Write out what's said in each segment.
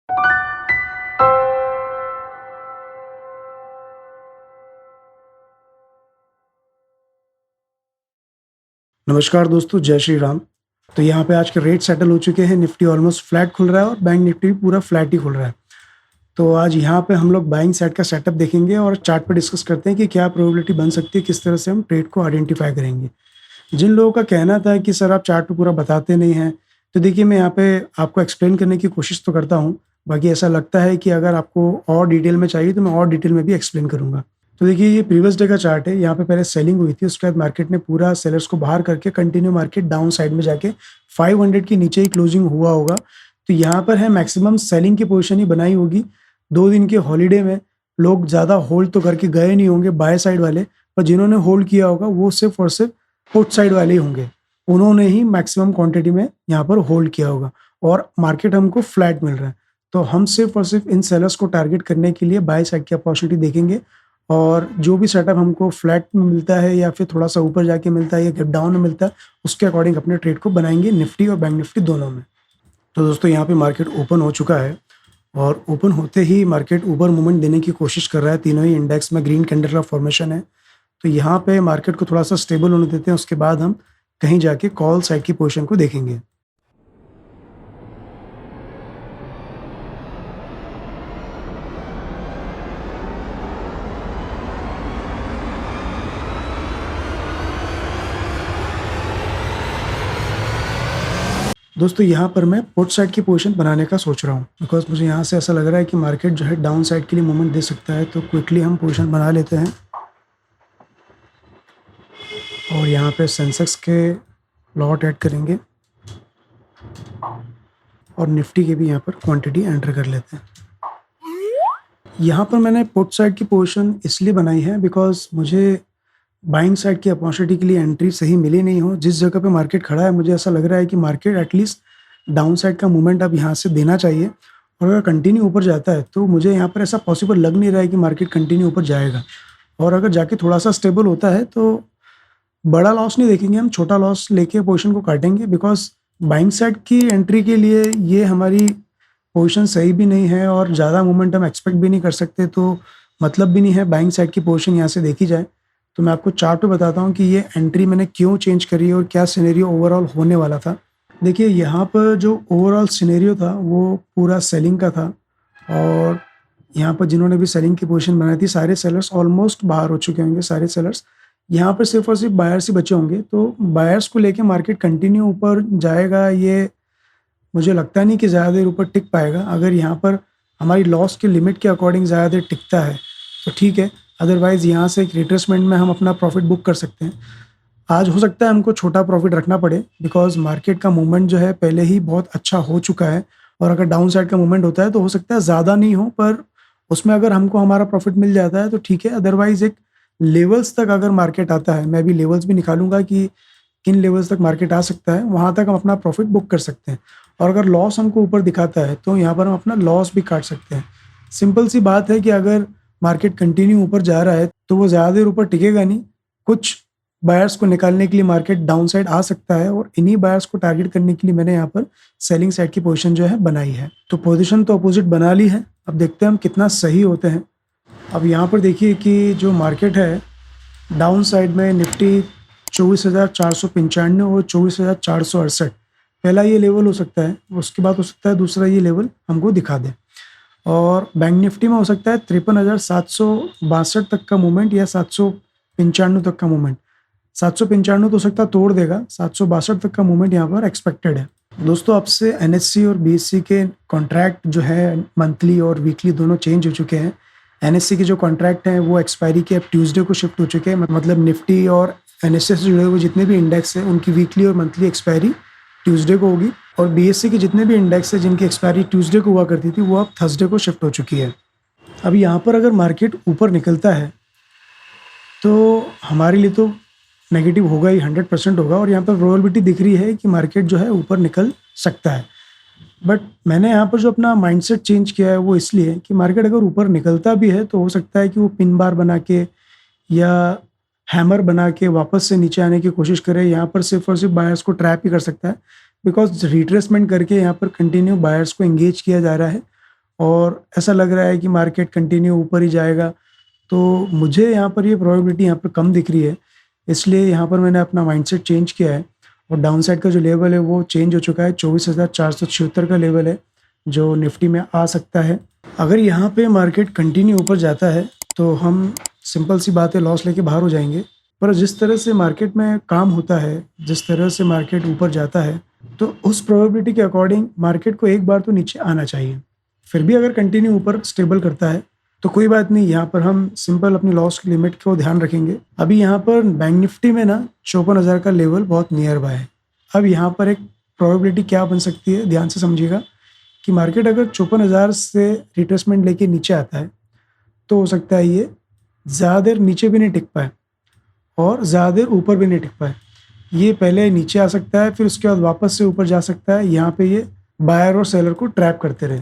नमस्कार दोस्तों, जय श्री राम। तो यहाँ पे आज के रेट सेटल हो चुके हैं। निफ्टी ऑलमोस्ट फ्लैट खुल रहा है और बैंक निफ्टी भी पूरा फ्लैट ही खुल रहा है। तो आज यहाँ पे हम लोग बाइंग साइड का सेटअप देखेंगे और चार्ट पे डिस्कस करते हैं कि क्या प्रोबेबिलिटी बन सकती है, किस तरह से हम ट्रेड को आइडेंटिफाई करेंगे। जिन लोगों का कहना था कि सर आप चार्ट पे पूरा बताते नहीं हैं, तो देखिए मैं यहाँ पे आपको एक्सप्लेन करने की कोशिश तो करता हूँ। बाकी ऐसा लगता है कि अगर आपको और डिटेल में चाहिए तो मैं और डिटेल में भी एक्सप्लेन करूँगा। तो देखिए ये प्रीवियस डे का चार्ट है। यहाँ पे पहले सेलिंग हुई थी, उसके बाद मार्केट ने पूरा सेलर्स को बाहर करके कंटिन्यू मार्केट डाउन साइड में जाके 500 के नीचे ही क्लोजिंग हुआ होगा। तो यहाँ पर है मैक्सिमम सेलिंग की पोजीशन ही बनाई होगी। 2 दिन के हॉलीडे में लोग ज़्यादा होल्ड तो करके गए नहीं होंगे बाय साइड वाले, पर जिन्होंने होल्ड किया होगा वो सिर्फ और सिर्फ पुट साइड वाले ही होंगे। उन्होंने ही मैक्सिमम क्वांटिटी में यहाँ पर होल्ड किया होगा और मार्केट हमको फ्लैट मिल रहा है। तो हम सिर्फ और सिर्फ इन सेलर्स को टारगेट करने के लिए बाय साइड की अपॉर्चुनिटी देखेंगे और जो भी सेटअप हमको फ्लैट में मिलता है या फिर थोड़ा सा ऊपर जाके मिलता है या गैप डाउन में मिलता है, उसके अकॉर्डिंग अपने ट्रेड को बनाएंगे निफ्टी और बैंक निफ्टी दोनों में। तो दोस्तों यहाँ पे मार्केट ओपन हो चुका है और ओपन होते ही मार्केट ऊपर मूवमेंट देने की कोशिश कर रहा है। तीनों ही इंडेक्स में ग्रीन कैंडल का फॉर्मेशन है। तो यहाँ पे मार्केट को थोड़ा सा स्टेबल होने देते हैं, उसके बाद हम कहीं जाके कॉल साइड की पोजीशन को देखेंगे। दोस्तों यहाँ पर मैं पुट साइड की पोजीशन बनाने का सोच रहा हूँ, बिकॉज मुझे यहाँ से ऐसा लग रहा है कि मार्केट जो है डाउन साइड के लिए मूवमेंट दे सकता है। तो क्विकली हम पोजीशन बना लेते हैं और यहाँ पे सेंसेक्स के लॉट ऐड करेंगे और निफ्टी के भी यहाँ पर क्वांटिटी एंटर कर लेते हैं। यहाँ पर मैंने पुट साइड की पोजीशन इसलिए बनाई है बिकॉज मुझे बाइंग साइड की अपॉर्चुनिटी के लिए एंट्री सही मिली नहीं हो। जिस जगह पे मार्केट खड़ा है मुझे ऐसा लग रहा है कि मार्केट एटलीस्ट डाउन साइड का मूवमेंट अब यहाँ से देना चाहिए और अगर कंटिन्यू ऊपर जाता है तो मुझे यहाँ पर ऐसा पॉसिबल लग नहीं रहा है कि मार्केट कंटिन्यू ऊपर जाएगा। और अगर जाके थोड़ा सा स्टेबल होता है तो बड़ा लॉस नहीं देखेंगे, हम छोटा लॉस लेके पोजीशन को काटेंगे। बिकॉज बाइंग साइड की एंट्री के लिए ये हमारी पोजीशन सही भी नहीं है और ज़्यादा मूवमेंट हम एक्सपेक्ट भी नहीं कर सकते, तो मतलब भी नहीं है बाइंग साइड की पोजीशन यहाँ से देखी जाए। तो मैं आपको चार्ट पे बताता हूँ कि ये एंट्री मैंने क्यों चेंज करी है और क्या सिनेरियो ओवरऑल होने वाला था। देखिए यहाँ पर जो ओवरऑल सिनेरियो था वो पूरा सेलिंग का था और यहाँ पर जिन्होंने भी सेलिंग की पोजीशन बनाई थी सारे सेलर्स ऑलमोस्ट बाहर हो चुके होंगे। सारे सेलर्स यहाँ पर सिर्फ और सिर्फ बायर्स ही बचे होंगे। तो बायर्स को लेके मार्केट कंटिन्यू ऊपर जाएगा, ये मुझे लगता नहीं कि ज़्यादा देर ऊपर टिक पाएगा। अगर यहाँ पर हमारी लॉस की लिमिट के अकॉर्डिंग ज़्यादा देर टिकता है तो ठीक है, अदरवाइज़ यहाँ से एक रिट्रेसमेंट में हम अपना प्रॉफिट बुक कर सकते हैं। आज हो सकता है हमको छोटा प्रॉफिट रखना पड़े बिकॉज मार्केट का मूवमेंट जो है पहले ही बहुत अच्छा हो चुका है और अगर डाउन साइड का मूवमेंट होता है तो हो सकता है ज़्यादा नहीं हो, पर उसमें अगर हमको हमारा प्रॉफिट मिल जाता है तो ठीक है। अदरवाइज़ एक लेवल्स तक अगर मार्केट आता है, मैं भी लेवल्स भी निकालूंगा कि किन लेवल्स तक मार्केट आ सकता है, वहाँ तक हम अपना प्रॉफिट बुक कर सकते हैं। और अगर लॉस हमको ऊपर दिखाता है तो यहाँ पर हम अपना लॉस भी काट सकते हैं। सिंपल सी बात है कि अगर मार्केट कंटिन्यू ऊपर जा रहा है तो वो ज़्यादा देर ऊपर टिकेगा नहीं। कुछ बायर्स को निकालने के लिए मार्केट डाउन साइड आ सकता है और इन्हीं बायर्स को टारगेट करने के लिए मैंने यहाँ पर सेलिंग साइड की पोजीशन जो है बनाई है। तो पोजीशन तो अपोजिट बना ली है, अब देखते हैं हम कितना सही होते हैं। अब यहाँ पर देखिए कि जो मार्केट है डाउन साइड में निफ्टी 24,495 और 24,468 पहला ये लेवल हो सकता है, उसके बाद हो सकता है दूसरा ये लेवल हमको दिखा दे। और बैंक निफ्टी में हो सकता है 53,762 तक का मूवमेंट या 795 तक का मूवमेंट। 795 तो हो सकता है तोड़ देगा, 762 तक का मूवमेंट यहाँ पर एक्सपेक्टेड है। दोस्तों अब से एनएससी और बीएससी के कॉन्ट्रैक्ट जो है मंथली और वीकली दोनों चेंज हो चुके हैं। एनएससी के जो कॉन्ट्रैक्ट हैं वो एक्सपायरी के अब ट्यूसडे को शिफ्ट हो चुके हैं। मतलब निफ्टी और एनएससी से जुड़े हुए जितने भी इंडेक्स हैं उनकी वीकली और मंथली एक्सपायरी ट्यूसडे को होगी और बीएससी के जितने भी इंडेक्स हैं जिनकी एक्सपायरी ट्यूसडे को हुआ करती थी वो अब थर्सडे को शिफ्ट हो चुकी है। अब यहाँ पर अगर मार्केट ऊपर निकलता है तो हमारे लिए तो नेगेटिव होगा ही, 100% होगा और यहाँ पर प्रोबेबिलिटी दिख रही है कि मार्केट जो है ऊपर निकल सकता है। बट मैंने यहाँ पर जो अपना माइंडसेट चेंज किया है वो इसलिए कि मार्केट अगर ऊपर निकलता भी है तो हो सकता है कि वो पिन बार बना के या हैमर बना के वापस से नीचे आने की कोशिश करे। यहाँ पर सिर्फ और सिर्फ बायर्स को ट्रैप ही कर सकता है बिकॉज रिट्रेसमेंट करके यहाँ पर कंटिन्यू बायर्स को एंगेज किया जा रहा है और ऐसा लग रहा है कि मार्केट कंटिन्यू ऊपर ही जाएगा। तो मुझे यहाँ पर ये प्रोबेबिलिटी यहाँ पर कम दिख रही है, इसलिए यहाँ पर मैंने अपना माइंडसेट चेंज किया है और डाउन साइड का जो लेवल है वो चेंज हो चुका है। 24,476 का लेवल है जो निफ्टी में आ सकता है। अगर यहाँ पे मार्केट कंटिन्यू ऊपर जाता है तो हम सिंपल सी बात है लॉस लेके बाहर हो जाएंगे। पर जिस तरह से मार्केट में काम होता है, जिस तरह से मार्केट ऊपर जाता है, तो उस प्रोबेबिलिटी के अकॉर्डिंग मार्केट को एक बार तो नीचे आना चाहिए। फिर भी अगर कंटिन्यू ऊपर स्टेबल करता है तो कोई बात नहीं, यहाँ पर हम सिंपल अपनी लॉस की लिमिट को ध्यान रखेंगे। अभी यहाँ पर बैंक निफ्टी में ना 54,000 का लेवल बहुत नियर बाय है। अब यहाँ पर एक प्रोबेबिलिटी क्या बन सकती है, ध्यान से समझिएगा कि मार्केट अगर 54,000 से रिट्रेसमेंट लेके नीचे आता है तो हो सकता है ये ज़्यादा देर नीचे भी नहीं टिक पाए और ज़्यादा देर ऊपर भी नहीं टिक पाए। ये पहले नीचे आ सकता है, फिर उसके बाद वापस से ऊपर जा सकता है। यहाँ पे ये बायर और सेलर को ट्रैप करते रहे।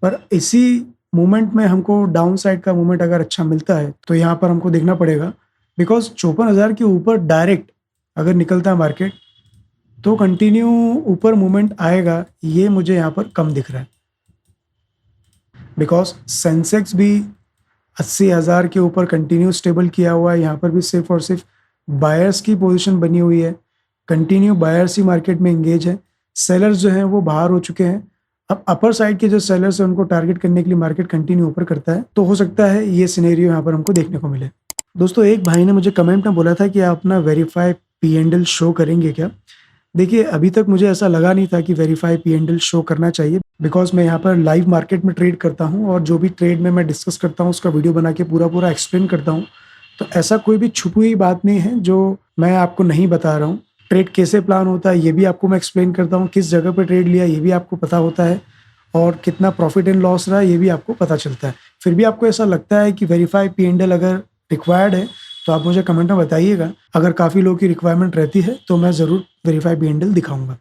पर इसी मूवमेंट में हमको डाउन साइड का मूवमेंट अगर अच्छा मिलता है तो यहाँ पर हमको देखना पड़ेगा, बिकॉज 54,000 के ऊपर डायरेक्ट अगर निकलता है मार्केट तो कंटिन्यू ऊपर मूवमेंट आएगा, ये मुझे यहाँ पर कम दिख रहा है। बिकॉज सेंसेक्स भी 80,000 के ऊपर कंटिन्यू स्टेबल किया हुआ है। यहाँ पर भी सिर्फ और सिर्फ बायर्स की पोजीशन बनी हुई है, कंटिन्यू बायर्स ही मार्केट में एंगेज है। सेलर्स जो हैं वो बाहर हो चुके हैं। अब अपर साइड के जो सेलर्स हैं उनको टारगेट करने के लिए मार्केट कंटिन्यू ऊपर करता है, तो हो सकता है ये सिनेरियो यहाँ पर हमको देखने को मिले। दोस्तों, एक भाई ने मुझे कमेंट में बोला था कि आप अपना वेरीफाई P&L शो करेंगे क्या। देखिए, अभी तक मुझे ऐसा लगा नहीं था कि वेरीफाई P&L शो करना चाहिए, बिकॉज मैं यहाँ पर लाइव मार्केट में ट्रेड करता हूँ और जो भी ट्रेड में मैं डिस्कस करता हूँ उसका वीडियो बना के पूरा एक्सप्लेन करता हूँ। तो ऐसा कोई भी छुपी हुई बात नहीं है जो मैं आपको नहीं बता रहा हूँ। ट्रेड कैसे प्लान होता है ये भी आपको मैं एक्सप्लेन करता हूँ, किस जगह पे ट्रेड लिया ये भी आपको पता होता है और कितना प्रॉफिट एंड लॉस रहा ये भी आपको पता चलता है। फिर भी आपको ऐसा लगता है कि वेरीफाई P&L अगर रिक्वायर्ड है तो आप मुझे कमेंट में बताइएगा। अगर काफ़ी लोगों की रिक्वायरमेंट रहती है तो मैं ज़रूर वेरीफाई P&L दिखाऊंगा।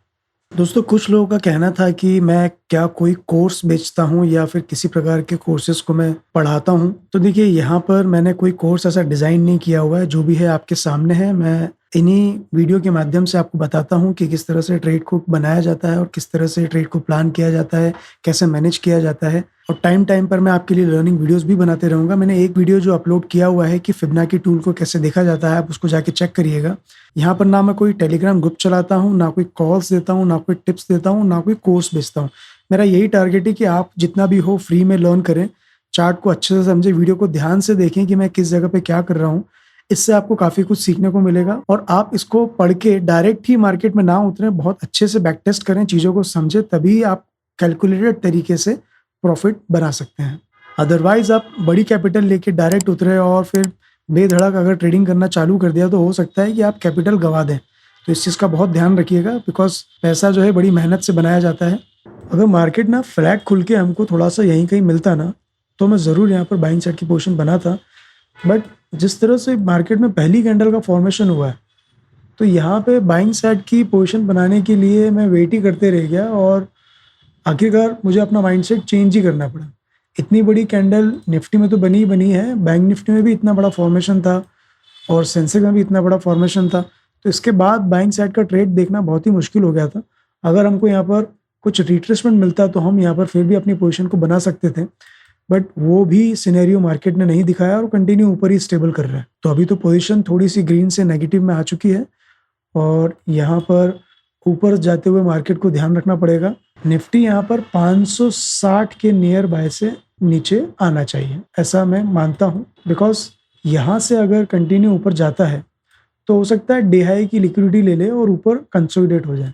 दोस्तों, कुछ लोगों का कहना था कि मैं क्या कोई कोर्स बेचता हूँ या फिर किसी प्रकार के कोर्सेज को मैं पढ़ाता हूँ। तो देखिए, यहाँ पर मैंने कोई कोर्स ऐसा डिज़ाइन नहीं किया हुआ है। जो भी है आपके सामने है। मैं इन्हीं वीडियो के माध्यम से आपको बताता हूँ कि किस तरह से ट्रेड को बनाया जाता है और किस तरह से ट्रेड को प्लान किया जाता है, कैसे मैनेज किया जाता है। और टाइम टाइम पर मैं आपके लिए लर्निंग वीडियोस भी बनाते रहूँगा। मैंने एक वीडियो जो अपलोड किया हुआ है कि फिबोनाची टूल को कैसे देखा जाता है, आप उसको जाके चेक करिएगा। यहाँ पर ना मैं कोई टेलीग्राम ग्रुप चलाता हूँ, ना कोई कॉल्स देता हूँ, ना कोई टिप्स देता हूँ, ना कोई कोर्स बेचता हूँ। मेरा यही टारगेट है कि आप जितना भी हो फ्री में लर्न करें, चार्ट को अच्छे से समझें, वीडियो को ध्यान से देखें कि मैं किस जगह पे क्या कर रहा हूँ। इससे आपको काफ़ी कुछ सीखने को मिलेगा और आप इसको पढ़ के डायरेक्ट ही मार्केट में ना उतरें, बहुत अच्छे से बैक टेस्ट करें, चीज़ों को समझें, तभी आप कैलकुलेटेड तरीके से प्रॉफिट बना सकते हैं। अदरवाइज आप बड़ी कैपिटल लेके डायरेक्ट उतरे और फिर बेधड़क अगर ट्रेडिंग करना चालू कर दिया तो हो सकता है कि आप कैपिटल गंवा दें। तो इस चीज़ का बहुत ध्यान रखिएगा, बिकॉज पैसा जो है बड़ी मेहनत से बनाया जाता है। अगर मार्केट ना फ्लैट खुल के हमको थोड़ा सा यहीं कहीं मिलता ना तो मैं ज़रूर यहाँ पर बाइंग साइड की पोजीशन बनाता। बट जिस तरह से मार्केट में पहली कैंडल का फॉर्मेशन हुआ है तो यहाँ पे बाइंग साइड की पोजीशन बनाने के लिए मैं वेट ही करते रह गया और आखिरकार मुझे अपना माइंडसेट चेंज ही करना पड़ा। इतनी बड़ी कैंडल निफ्टी में तो बनी ही बनी है, बैंक निफ्टी में भी इतना बड़ा फॉर्मेशन था और सेंसेक्स में भी इतना बड़ा फॉर्मेशन था। तो इसके बाद बाइंग साइड का ट्रेड देखना बहुत ही मुश्किल हो गया था। अगर हमको यहाँ पर कुछ रिट्रेसमेंट मिलता तो हम यहाँ पर फिर भी अपनी पोजीशन को बना सकते थे, बट वो भी सिनेरियो मार्केट ने नहीं दिखाया और कंटिन्यू ऊपर ही स्टेबल कर रहा है। तो अभी तो पोजीशन थोड़ी सी ग्रीन से नेगेटिव में आ चुकी है और यहाँ पर ऊपर जाते हुए मार्केट को ध्यान रखना पड़ेगा। निफ्टी यहाँ पर 560 के नियर बाय से नीचे आना चाहिए, ऐसा मैं मानता हूँ। बिकॉज यहाँ से अगर कंटिन्यू ऊपर जाता है तो हो सकता है डे हाई की लिक्विडिटी ले ले और ऊपर कंसोलिडेट हो जाए,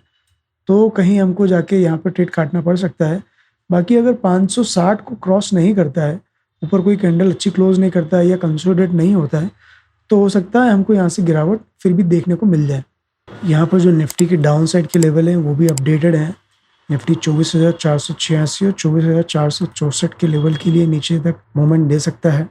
तो कहीं हमको जाके यहाँ पर ट्रेड काटना पड़ सकता है। बाकी अगर 560 को क्रॉस नहीं करता है, ऊपर कोई कैंडल अच्छी क्लोज नहीं करता है या कंसोलिडेट नहीं होता है, तो हो सकता है हमको यहाँ से गिरावट फिर भी देखने को मिल जाए। यहाँ पर जो निफ्टी के डाउन साइड के लेवल हैं वो भी अपडेटेड हैं। निफ्टी 24,486 और 24,464 के लेवल के लिए नीचे तक मूवमेंट दे सकता है।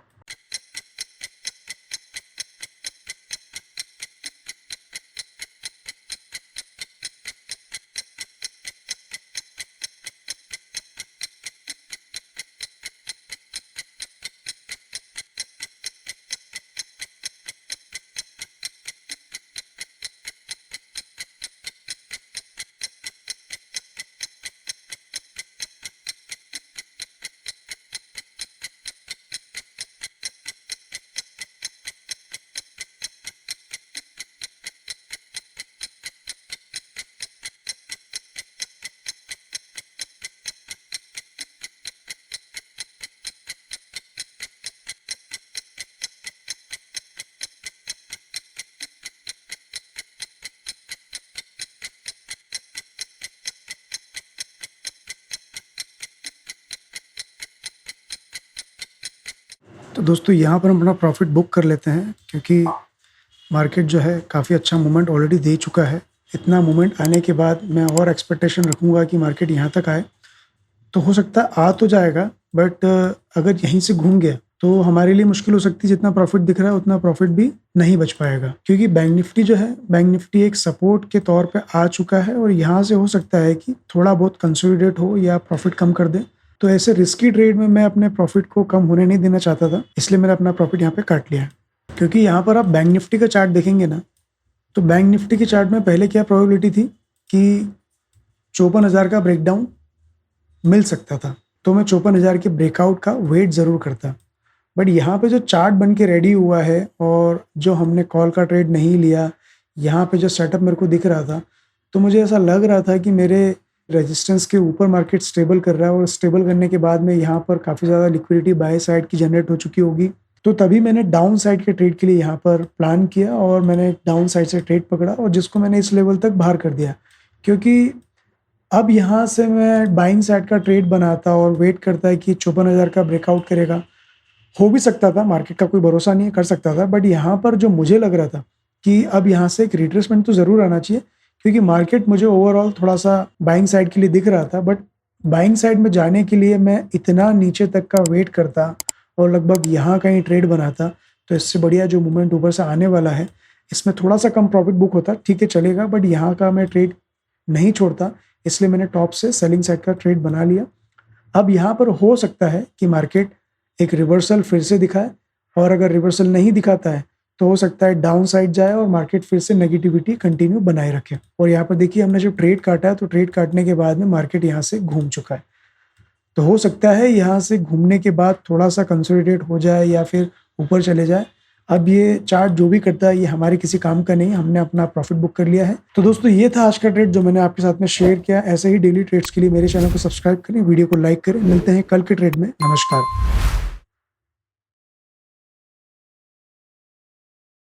तो दोस्तों यहाँ पर हम अपना प्रॉफ़िट बुक कर लेते हैं, क्योंकि मार्केट जो है काफ़ी अच्छा मूवमेंट ऑलरेडी दे चुका है। इतना मूवमेंट आने के बाद मैं और एक्सपेक्टेशन रखूँगा कि मार्केट यहाँ तक आए, तो हो सकता है आ तो जाएगा, बट अगर यहीं से घूम गया तो हमारे लिए मुश्किल हो सकती है। जितना प्रॉफ़िट दिख रहा है उतना प्रॉफ़िट भी नहीं बच पाएगा, क्योंकि बैंक निफ्टी जो है, बैंक निफ्टी एक सपोर्ट के तौर पे आ चुका है और यहाँ से हो सकता है कि थोड़ा बहुत कंसोलिडेट हो या प्रॉफ़िट कम कर दे। तो ऐसे रिस्की ट्रेड में मैं अपने प्रॉफ़िट को कम होने नहीं देना चाहता था, इसलिए मैंने अपना प्रॉफ़िट यहाँ पे काट लिया है। क्योंकि यहाँ पर आप बैंक निफ्टी का चार्ट देखेंगे ना, तो बैंक निफ्टी के चार्ट में पहले क्या प्रोबेबिलिटी थी कि 54,000 का ब्रेकडाउन मिल सकता था, तो मैं 54,000 के ब्रेकआउट का वेट ज़रूर करता। बट यहाँ पे जो चार्ट बन के रेडी हुआ है और जो हमने कॉल का ट्रेड नहीं लिया, यहाँ पे जो सेटअप मेरे को दिख रहा था, तो मुझे ऐसा लग रहा था कि मेरे रेजिस्टेंस के ऊपर मार्केट स्टेबल कर रहा है और स्टेबल करने के बाद में यहाँ पर काफ़ी ज़्यादा लिक्विडिटी बाय साइड की जनरेट हो चुकी होगी। तो तभी मैंने डाउन साइड के ट्रेड के लिए यहाँ पर प्लान किया और मैंने डाउन साइड से ट्रेड पकड़ा और जिसको मैंने इस लेवल तक बाहर कर दिया। क्योंकि अब यहाँ से मैं बाइंग साइड का ट्रेड बनाता और वेट करता है कि 54,000 का ब्रेकआउट करेगा। हो भी सकता था, मार्केट का कोई भरोसा नहीं है, कर सकता था। बट यहाँ पर जो मुझे लग रहा था कि अब यहाँ से एक रिट्रेसमेंट तो ज़रूर आना चाहिए, क्योंकि मार्केट मुझे ओवरऑल थोड़ा-सा बाइंग साइड के लिए दिख रहा था। बट बाइंग साइड में जाने के लिए मैं इतना नीचे तक का वेट करता और लगभग यहाँ कहीं ट्रेड बनाता, तो इससे बढ़िया जो मूवमेंट ऊपर से आने वाला है, इसमें थोड़ा-सा कम प्रॉफिट बुक होता, ठीक है चलेगा, बट यहाँ का मैं ट्रेड नहीं छोड़ता। इसलिए मैंने टॉप से सेलिंग साइड का ट्रेड बना लिया। अब यहाँ पर हो सकता है कि मार्केट एक रिवर्सल फिर से दिखाए, और अगर रिवर्सल नहीं दिखाता है तो हो सकता है डाउन साइड जाए और मार्केट फिर से नेगेटिविटी कंटिन्यू बनाए रखे। और यहाँ पर देखिए हमने जब ट्रेड काटा है, तो ट्रेड काटने के बाद में मार्केट यहाँ से घूम चुका है। तो हो सकता है यहाँ से घूमने के बाद थोड़ा-सा कंसोलिडेट हो जाए या फिर ऊपर चले जाए। अब ये चार्ट जो भी करता है, ये हमारे किसी काम का नहीं है, हमने अपना प्रॉफिट बुक कर लिया है। तो दोस्तों ये था आज का ट्रेड जो मैंने आपके साथ में शेयर किया। ऐसे ही डेली ट्रेड्स के लिए मेरे चैनल को सब्सक्राइब करें, वीडियो को लाइक करें। मिलते हैं कल के ट्रेड में। नमस्कार।